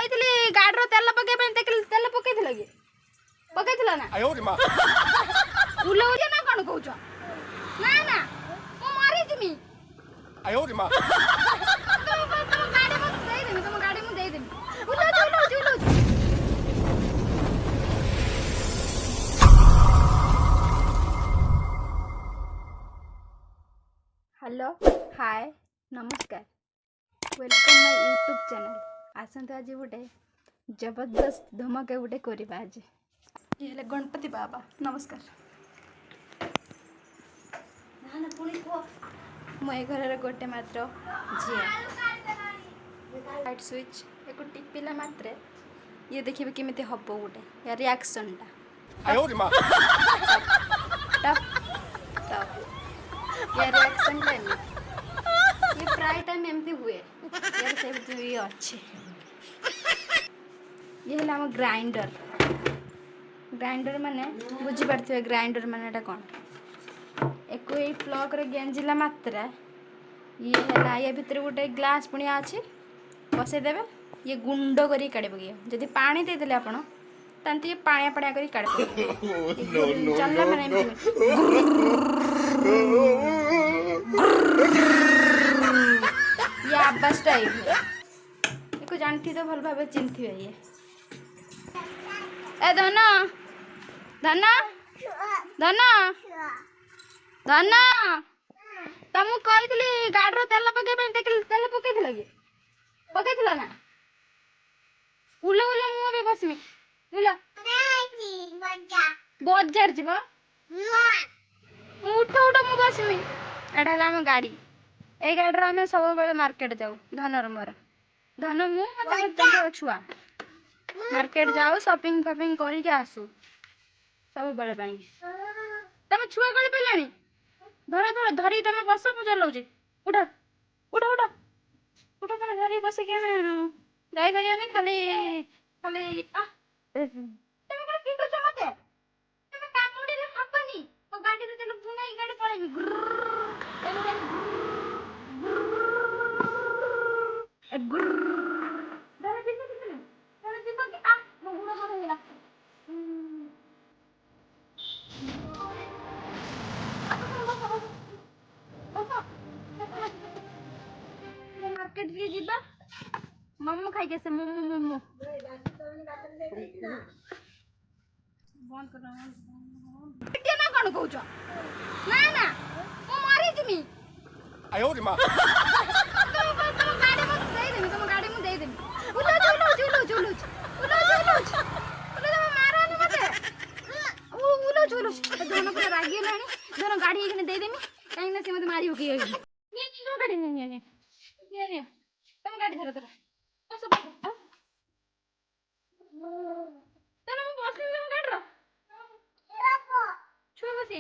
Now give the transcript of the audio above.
କହିଥିଲି ଗାଡିର ତେଲ ପକେଇବା ପାଇଁ ତେଲ ପକେଇଥିଲ କି? ପକେଇଥିଲ ନା? ଉଲଉଛ ନା କଣ କହୁଛ? ନା ନା ମୁଁ ମରି ଯିମି। ତମ ଗାଡି ମୁଁ ଦେଇଦେମି, ତମ ଗାଡି ମୁଁ ଦେଇଦେମି। ଉଲଉଛ। हेलो हाय नमस्कार वेलकम माय यूट्यूब चैनल। आसंतु आज गोटे जबरदस्त धमक गोटे करवा। आज ये गणपति बाबा नमस्कार। मो घर गोटे मात्र झी लाइट स्विच एक टिपिला मात्रे ये देखिए केमी हम गोटे या रिएक्शन ये रिएक्शन टाइम ये प्राय टाइम एमती हुए यार से ये अच्छे ये है हम ग्राइंडर माने बुझी पारथिबे ग्राइंडर माने कौन एक प्लग रे गेंजिला मात्रा ये है ये भितर गोटे ग्लास पुनिया अच्छी बसई देवे ये गुंड करी काढ़ पके जदि पानी देदेले आपण तांती ये पाणिया पाणिया करी काढ़ पके चलला माने ये आवाज टाइप है जानती तो भल भाव चिन्थि ये ए धना धना धना धना तुमको कहली गाड़ी तेल पकड़ तेल पकईल कि पकईल ना उल उल मुझे बसमी बजार जीव उठ उठ मु बसमी एटा आम गाड़ी ए गाड़ी आम सब बेले मार्केट जाऊ धनर मोर धन मु छुआ मार्केट जाऊ शॉपिंग फॉपिंग करके आसू सब बेले तुम छुआ कल पानी धर धर धरी तुम बस मु चलाऊँ उठ उठ उठ उठ तुम धरी बस जापर खाली खाली मार्केट के जीवा मोमो खाई के मोमो मोमो बंद कर ना कौन कहूछ ना ना मु मरी जिमी तम गाड़ी मु देदेमी तम गाड़ी मु देदेमी उलझ मारानी मते उलझ धन पूरा रागी लानी धन गाड़ी एखने देदेमी कहीं ना से मते मारी होके ये गाड़ी नहीं तुम गाड़ी धर धर बस तने मु बसि तुम गाड़ी रो छुआ बसी